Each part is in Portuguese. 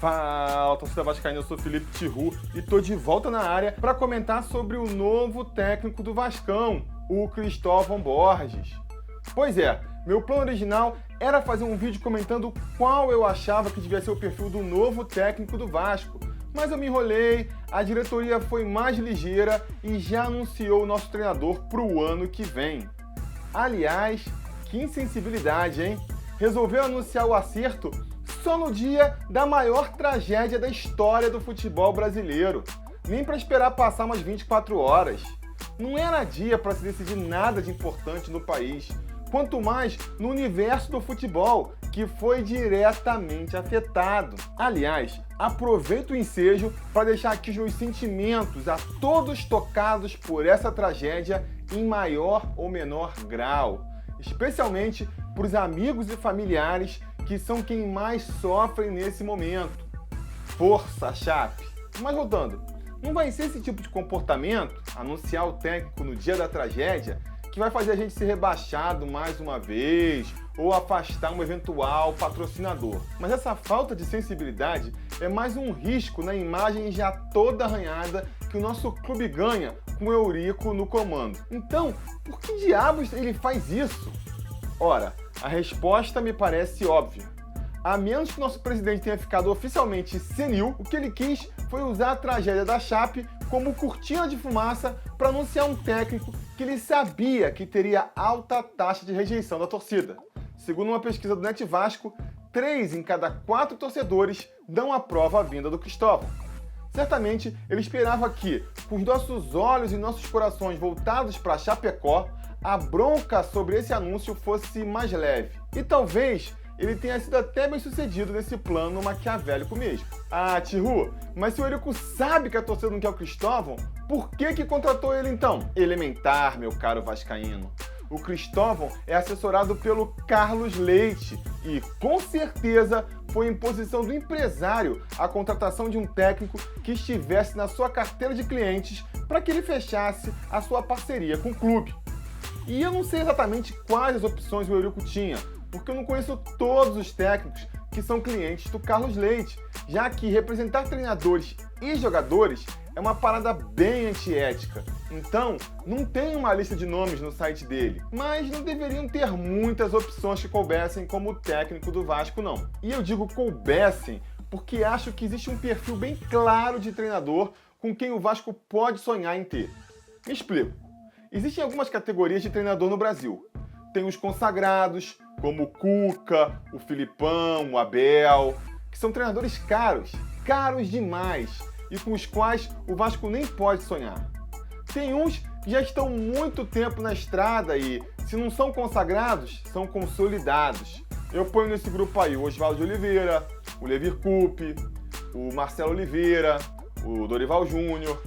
Fala, torcida vascaína, eu sou Felipe Tiru e tô de volta na área para comentar sobre o novo técnico do Vascão, o Cristóvão Borges. Pois é, meu plano original era fazer um vídeo comentando qual eu achava que devia ser o perfil do novo técnico do Vasco, mas eu me enrolei, a diretoria foi mais ligeira e já anunciou o nosso treinador para o ano que vem. Aliás, que insensibilidade, hein? Resolveu anunciar o acerto só no dia da maior tragédia da história do futebol brasileiro. Nem para esperar passar umas 24 horas. Não era dia para se decidir nada de importante no país, quanto mais no universo do futebol, que foi diretamente afetado. Aliás, aproveito o ensejo para deixar aqui os meus sentimentos a todos tocados por essa tragédia em maior ou menor grau, especialmente para os amigos e familiares que são quem mais sofrem nesse momento. Força, Chape! Mas voltando, não vai ser esse tipo de comportamento, anunciar o técnico no dia da tragédia, que vai fazer a gente ser rebaixado mais uma vez ou afastar um eventual patrocinador. Mas essa falta de sensibilidade é mais um risco na imagem já toda arranhada que o nosso clube ganha com o Eurico no comando. Então, por que diabos ele faz isso? Ora, a resposta me parece óbvia. A menos que nosso presidente tenha ficado oficialmente senil, o que ele quis foi usar a tragédia da Chape como cortina de fumaça para anunciar um técnico que ele sabia que teria alta taxa de rejeição da torcida. Segundo uma pesquisa do Net Vasco, 3 em cada 4 torcedores dão a prova à vinda do Cristóvão. Certamente, ele esperava que, com os nossos olhos e nossos corações voltados para Chapecó, a bronca sobre esse anúncio fosse mais leve. E talvez ele tenha sido até bem sucedido nesse plano maquiavélico mesmo. Ah, Tiru, mas se o Eurico sabe que a torcida não quer o Cristóvão, por que contratou ele então? Elementar, meu caro vascaíno. O Cristóvão é assessorado pelo Carlos Leite e, com certeza, foi imposição do empresário a contratação de um técnico que estivesse na sua carteira de clientes para que ele fechasse a sua parceria com o clube. E eu não sei exatamente quais as opções o Eurico tinha, porque eu não conheço todos os técnicos que são clientes do Carlos Leite, já que representar treinadores e jogadores é uma parada bem antiética. Então, não tem uma lista de nomes no site dele, mas não deveriam ter muitas opções que coubessem como técnico do Vasco, não. E eu digo coubessem porque acho que existe um perfil bem claro de treinador com quem o Vasco pode sonhar em ter. Me explico. Existem algumas categorias de treinador no Brasil. Tem os consagrados, como o Cuca, o Filipão, o Abel, que são treinadores caros demais, e com os quais o Vasco nem pode sonhar. Tem uns que já estão muito tempo na estrada e, se não são consagrados, são consolidados. Eu ponho nesse grupo aí o Oswaldo de Oliveira, o Levir Coupe, o Marcelo Oliveira, o Dorival Júnior.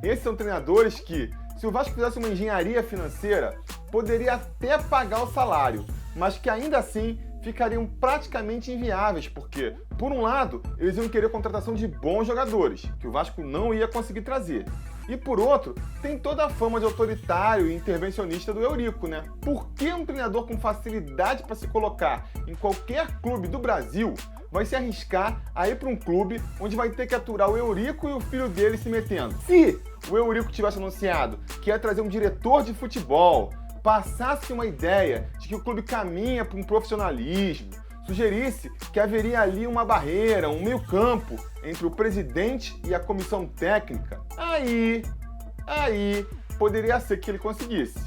Esses são treinadores que, se o Vasco fizesse uma engenharia financeira, poderia até pagar o salário, mas que ainda assim ficariam praticamente inviáveis, porque, por um lado, eles iam querer a contratação de bons jogadores, que o Vasco não ia conseguir trazer. E por outro, tem toda a fama de autoritário e intervencionista do Eurico, né? Por que um treinador com facilidade para se colocar em qualquer clube do Brasil vai se arriscar a ir para um clube onde vai ter que aturar o Eurico e o filho dele se metendo? Se o Eurico tivesse anunciado que ia trazer um diretor de futebol, passasse uma ideia de que o clube caminha para um profissionalismo, sugerisse que haveria ali uma barreira, um meio-campo entre o presidente e a comissão técnica, aí poderia ser que ele conseguisse.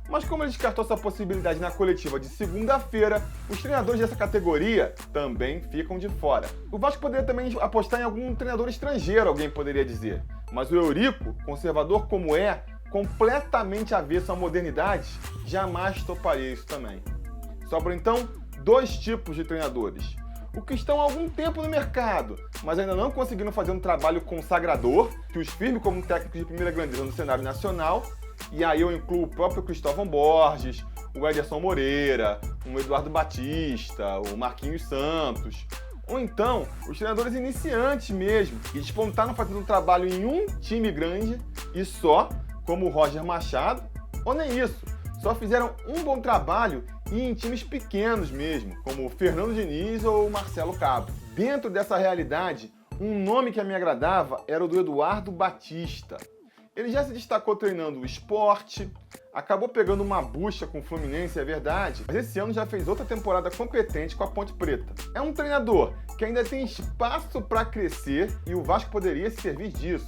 Mas como ele descartou essa possibilidade na coletiva de segunda-feira, os treinadores dessa categoria também ficam de fora. O Vasco poderia também apostar em algum treinador estrangeiro, alguém poderia dizer. Mas o Eurico, conservador como é, completamente avesso à modernidade, jamais toparia isso também. Sobram então 2 tipos de treinadores. O que estão há algum tempo no mercado, mas ainda não conseguiram fazer um trabalho consagrador, que os firme como técnicos de primeira grandeza no cenário nacional, e aí eu incluo o próprio Cristóvão Borges, o Ederson Moreira, o Eduardo Batista, o Marquinhos Santos, ou então os treinadores iniciantes mesmo, que despontaram fazendo um trabalho em um time grande e só, como o Roger Machado, ou nem isso, só fizeram um bom trabalho e em times pequenos mesmo, como o Fernando Diniz ou o Marcelo Cabo. Dentro dessa realidade, um nome que me agradava era o do Eduardo Batista. Ele já se destacou treinando o Sport, acabou pegando uma bucha com o Fluminense, é verdade, mas esse ano já fez outra temporada competente com a Ponte Preta. É um treinador que ainda tem espaço para crescer e o Vasco poderia se servir disso.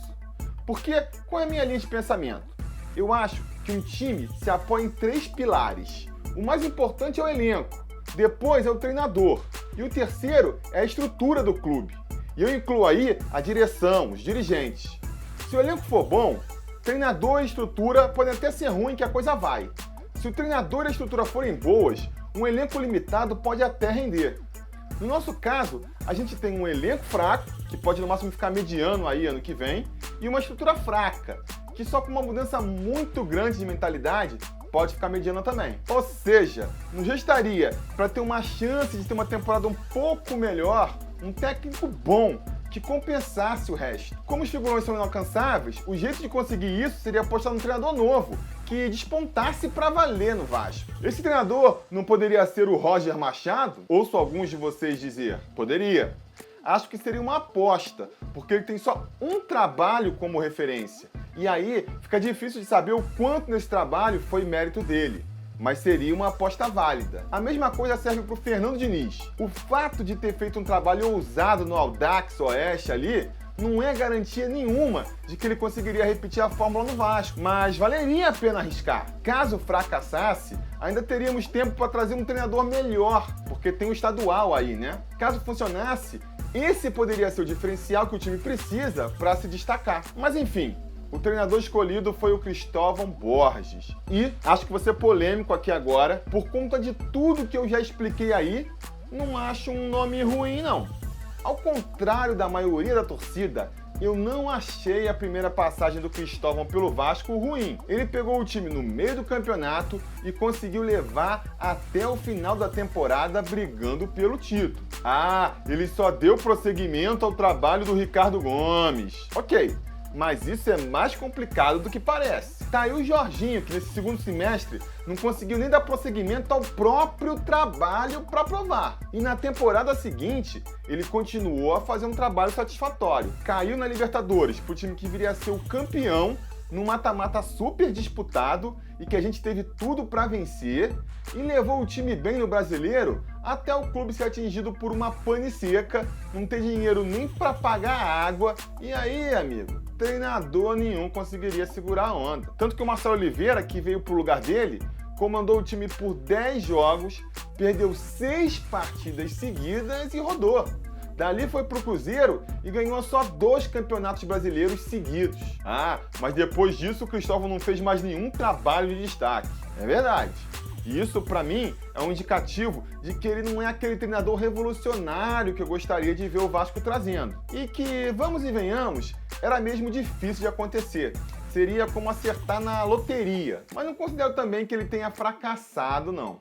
Porque qual é a minha linha de pensamento? Eu acho que um time se apoia em 3 pilares. O mais importante é o elenco, depois é o treinador e o terceiro é a estrutura do clube. E eu incluo aí a direção, os dirigentes. Se o elenco for bom, treinador e estrutura podem até ser ruim que a coisa vai. Se o treinador e a estrutura forem boas, um elenco limitado pode até render. No nosso caso, a gente tem um elenco fraco, que pode no máximo ficar mediano aí ano que vem, e uma estrutura fraca, que só com uma mudança muito grande de mentalidade pode ficar mediana também. Ou seja, nos restaria, para ter uma chance de ter uma temporada um pouco melhor, um técnico bom, que compensasse o resto. Como os figurões são inalcançáveis, o jeito de conseguir isso seria apostar num treinador novo, que despontasse pra valer no Vasco. Esse treinador não poderia ser o Roger Machado? Ouço alguns de vocês dizer. Poderia. Acho que seria uma aposta, porque ele tem só um trabalho como referência. E aí fica difícil de saber o quanto nesse trabalho foi mérito dele. Mas seria uma aposta válida. A mesma coisa serve para o Fernando Diniz. O fato de ter feito um trabalho ousado no Audax Oeste ali não é garantia nenhuma de que ele conseguiria repetir a fórmula no Vasco, mas valeria a pena arriscar. Caso fracassasse, ainda teríamos tempo para trazer um treinador melhor, porque tem o estadual aí, né? Caso funcionasse, esse poderia ser o diferencial que o time precisa para se destacar. Mas enfim, o treinador escolhido foi o Cristóvão Borges. E acho que vou ser polêmico aqui agora, por conta de tudo que eu já expliquei aí, não acho um nome ruim não. Ao contrário da maioria da torcida, eu não achei a primeira passagem do Cristóvão pelo Vasco ruim. Ele pegou o time no meio do campeonato e conseguiu levar até o final da temporada brigando pelo título. Ah, ele só deu prosseguimento ao trabalho do Ricardo Gomes. Ok. Mas isso é mais complicado do que parece. Tá aí o Jorginho, que nesse segundo semestre não conseguiu nem dar prosseguimento ao próprio trabalho para provar. E na temporada seguinte, ele continuou a fazer um trabalho satisfatório. Caiu na Libertadores pro time que viria a ser o campeão, num mata-mata super disputado e que a gente teve tudo para vencer, e levou o time bem no Brasileiro até o clube ser atingido por uma pane seca, não ter dinheiro nem para pagar a água, e aí, amigo, treinador nenhum conseguiria segurar a onda. Tanto que o Marcelo Oliveira, que veio pro lugar dele, comandou o time por 10 jogos, perdeu 6 partidas seguidas e rodou. Dali foi pro Cruzeiro e ganhou só 2 campeonatos brasileiros seguidos. Ah, mas depois disso o Cristóvão não fez mais nenhum trabalho de destaque. É verdade. E isso, pra mim, é um indicativo de que ele não é aquele treinador revolucionário que eu gostaria de ver o Vasco trazendo. E que, vamos e venhamos, era mesmo difícil de acontecer. Seria como acertar na loteria. Mas não considero também que ele tenha fracassado, não.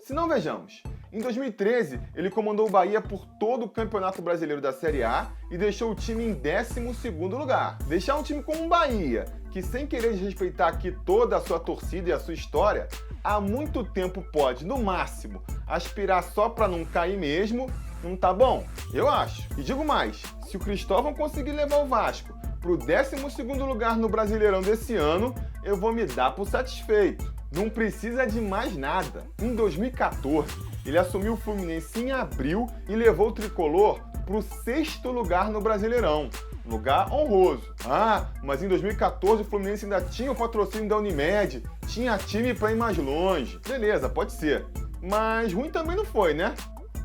Se não, vejamos. Em 2013, ele comandou o Bahia por todo o Campeonato Brasileiro da Série A e deixou o time em 12º lugar. Deixar um time como o Bahia, que sem querer desrespeitar aqui toda a sua torcida e a sua história, há muito tempo pode, no máximo, aspirar só para não cair mesmo, não tá bom? Eu acho. E digo mais, se o Cristóvão conseguir levar o Vasco pro 12º lugar no Brasileirão desse ano, eu vou me dar por satisfeito. Não precisa de mais nada. Em 2014, ele assumiu o Fluminense em abril e levou o tricolor para o 6º lugar no Brasileirão. Lugar honroso. Ah, mas em 2014 o Fluminense ainda tinha o patrocínio da Unimed, tinha time para ir mais longe. Beleza, pode ser. Mas ruim também não foi, né?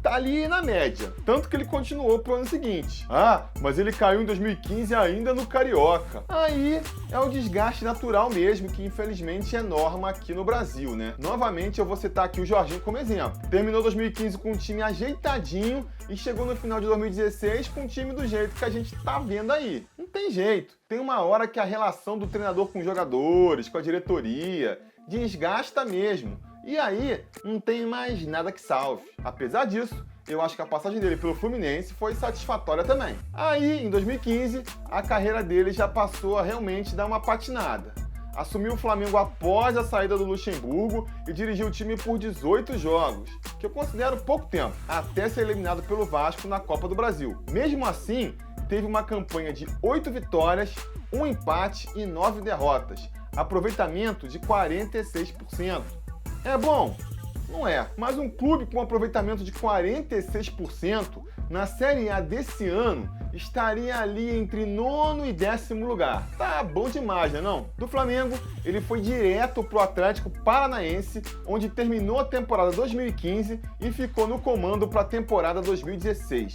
Tá ali na média. Tanto que ele continuou pro ano seguinte. Ah, mas ele caiu em 2015 ainda no Carioca. Aí é o desgaste natural mesmo, que infelizmente é norma aqui no Brasil, né? Novamente eu vou citar aqui o Jorginho como exemplo. Terminou 2015 com um time ajeitadinho e chegou no final de 2016 com um time do jeito que a gente tá vendo aí. Não tem jeito. Tem uma hora que a relação do treinador com os jogadores, com a diretoria, desgasta mesmo. E aí, não tem mais nada que salve. Apesar disso, eu acho que a passagem dele pelo Fluminense foi satisfatória também. Aí, em 2015, a carreira dele já passou a realmente dar uma patinada. assumiu o Flamengo após a saída do Luxemburgo e dirigiu o time por 18 jogos, que eu considero pouco tempo, até ser eliminado pelo Vasco na Copa do Brasil. Mesmo assim, teve uma campanha de 8 vitórias, 1 empate e 9 derrotas, aproveitamento de 46%. É bom? Não é, mas um clube com aproveitamento de 46% na Série A desse ano estaria ali entre 9º e 10º lugar. Tá bom demais, né não? Do Flamengo, ele foi direto pro Atlético Paranaense, onde terminou a temporada 2015 e ficou no comando para a temporada 2016.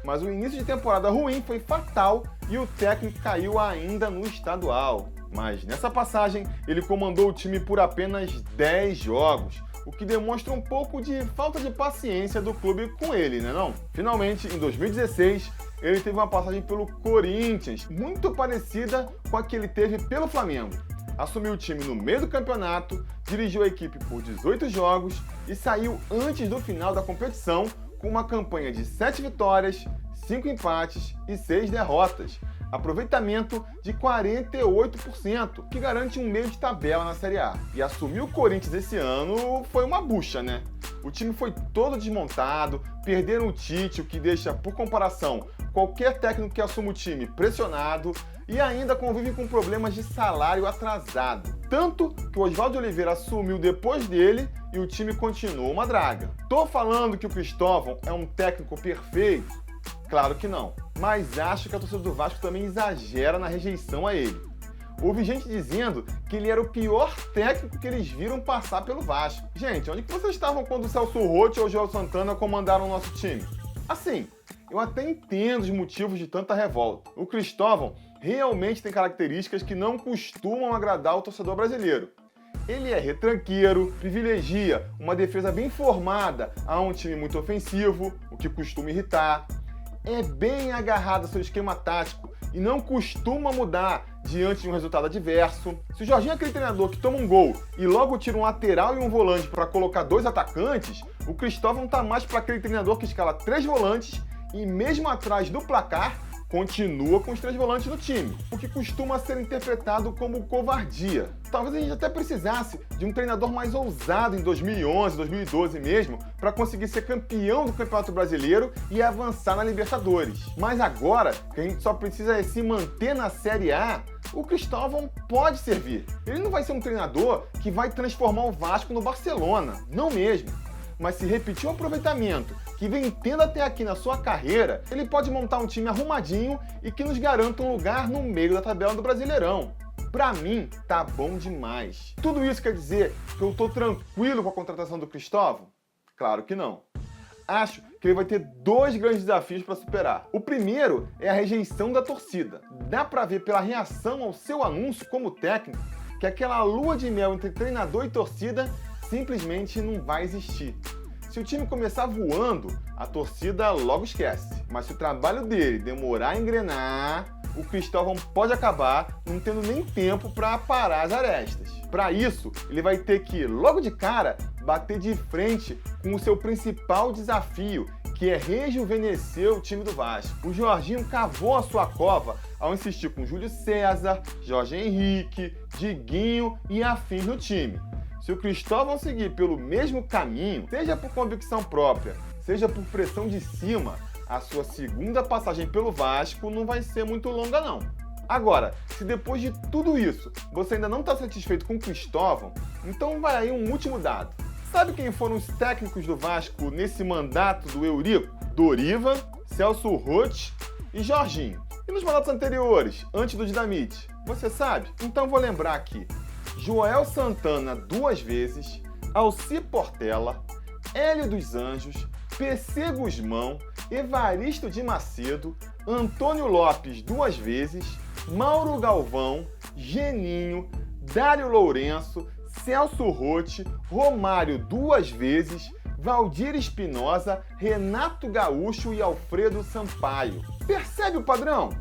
Mas o início de temporada ruim foi fatal e o técnico caiu ainda no estadual. Mas nessa passagem, ele comandou o time por apenas 10 jogos, o que demonstra um pouco de falta de paciência do clube com ele, né não? Finalmente, em 2016, ele teve uma passagem pelo Corinthians, muito parecida com a que ele teve pelo Flamengo. Assumiu o time no meio do campeonato, dirigiu a equipe por 18 jogos e saiu antes do final da competição com uma campanha de 7 vitórias, 5 empates e 6 derrotas. Aproveitamento de 48%, que garante um meio de tabela na Série A. E assumir o Corinthians esse ano foi uma bucha, né? O time foi todo desmontado, perderam o Tite, o que deixa, por comparação, qualquer técnico que assuma o time pressionado e ainda convive com problemas de salário atrasado. Tanto que o Oswaldo Oliveira assumiu depois dele e o time continuou uma draga. Tô falando que o Cristóvão é um técnico perfeito? Claro que não, mas acho que a torcida do Vasco também exagera na rejeição a ele. Houve gente dizendo que ele era o pior técnico que eles viram passar pelo Vasco. Gente, onde que vocês estavam quando o Celso Roth ou o Joel Santana comandaram o nosso time? Assim, eu até entendo os motivos de tanta revolta. O Cristóvão realmente tem características que não costumam agradar o torcedor brasileiro. Ele é retranqueiro, privilegia uma defesa bem formada a um time muito ofensivo, o que costuma irritar. É bem agarrado ao seu esquema tático e não costuma mudar diante de um resultado adverso. Se o Jorginho é aquele treinador que toma um gol e logo tira um lateral e um volante para colocar 2 atacantes, o Cristóvão tá mais para aquele treinador que escala 3 volantes e mesmo atrás do placar, continua com os 3 volantes no time, o que costuma ser interpretado como covardia. Talvez a gente até precisasse de um treinador mais ousado em 2011, 2012 mesmo, para conseguir ser campeão do Campeonato Brasileiro e avançar na Libertadores. Mas agora, que a gente só precisa se manter na Série A, o Cristóvão pode servir. Ele não vai ser um treinador que vai transformar o Vasco no Barcelona, não mesmo. Mas se repetir o aproveitamento que vem tendo até aqui na sua carreira, ele pode montar um time arrumadinho e que nos garanta um lugar no meio da tabela do Brasileirão. Pra mim, tá bom demais. Tudo isso quer dizer que eu tô tranquilo com a contratação do Cristóvão? Claro que não. Acho que ele vai ter 2 grandes desafios para superar. O primeiro é a rejeição da torcida. Dá pra ver pela reação ao seu anúncio como técnico que aquela lua de mel entre treinador e torcida simplesmente não vai existir. Se o time começar voando, a torcida logo esquece. Mas se o trabalho dele demorar a engrenar, o Cristóvão pode acabar não tendo nem tempo para parar as arestas. Para isso, ele vai ter que, logo de cara, bater de frente com o seu principal desafio, que é rejuvenescer o time do Vasco. O Jorginho cavou a sua cova ao insistir com Júlio César, Jorge Henrique, Diguinho e afins no time. Se o Cristóvão seguir pelo mesmo caminho, seja por convicção própria, seja por pressão de cima, a sua segunda passagem pelo Vasco não vai ser muito longa não. Agora, se depois de tudo isso você ainda não está satisfeito com o Cristóvão, então vai aí um último dado. Sabe quem foram os técnicos do Vasco nesse mandato do Eurico? Doriva, Celso Roth e Jorginho. E nos mandatos anteriores, antes do Dinamite? Você sabe? Então vou lembrar aqui. Joel Santana 2 vezes, Alci Portela, Hélio dos Anjos, PC Guzmão, Evaristo de Macedo, Antônio Lopes 2 vezes, Mauro Galvão, Geninho, Dário Lourenço, Celso Roth, Romário 2 vezes, Valdir Espinosa, Renato Gaúcho e Alfredo Sampaio. Percebe o padrão?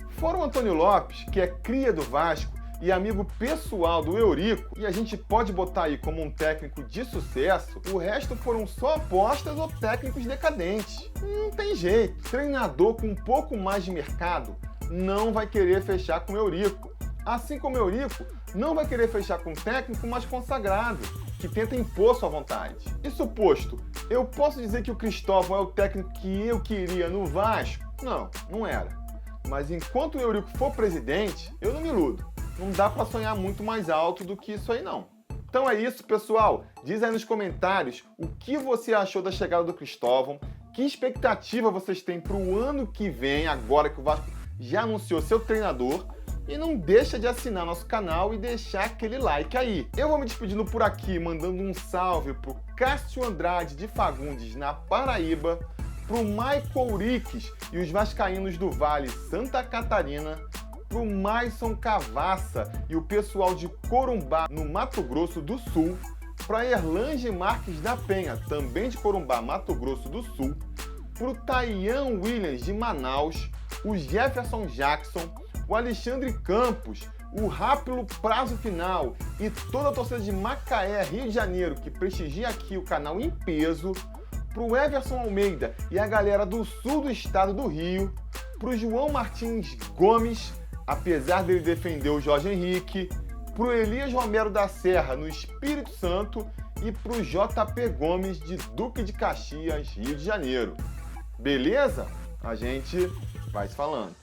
Fora o Antônio Lopes, que é cria do Vasco e amigo pessoal do Eurico, e a gente pode botar aí como um técnico de sucesso, o resto foram só apostas ou técnicos decadentes. Não tem jeito. Treinador com um pouco mais de mercado não vai querer fechar com o Eurico. Assim como Eurico, não vai querer fechar com um técnico mais consagrado, que tenta impor sua vontade. Isso posto, eu posso dizer que o Cristóvão é o técnico que eu queria no Vasco? Não, não era. Mas enquanto o Eurico for presidente, eu não me iludo. Não dá para sonhar muito mais alto do que isso aí não. Então é isso, pessoal. Diz aí nos comentários o que você achou da chegada do Cristóvão, que expectativa vocês têm para o ano que vem, agora que o Vasco já anunciou seu treinador. E não deixa de assinar nosso canal e deixar aquele like aí. Eu vou me despedindo por aqui, mandando um salve pro Cássio Andrade de Fagundes, na Paraíba, pro Michael Uriques e os vascaínos do Vale Santa Catarina, pro Maison Cavassa e o pessoal de Corumbá, no Mato Grosso do Sul, pra Erlange Marques da Penha, também de Corumbá, Mato Grosso do Sul, pro Taian Williams de Manaus, o Jefferson Jackson, o Alexandre Campos, o Rápido Prazo Final e toda a torcida de Macaé, Rio de Janeiro, que prestigia aqui o canal em peso, pro Everson Almeida e a galera do sul do estado do Rio, pro João Martins Gomes, apesar dele defender o Jorge Henrique, pro Elias Romero da Serra, no Espírito Santo, e pro JP Gomes, de Duque de Caxias, Rio de Janeiro. Beleza? A gente vai se falando.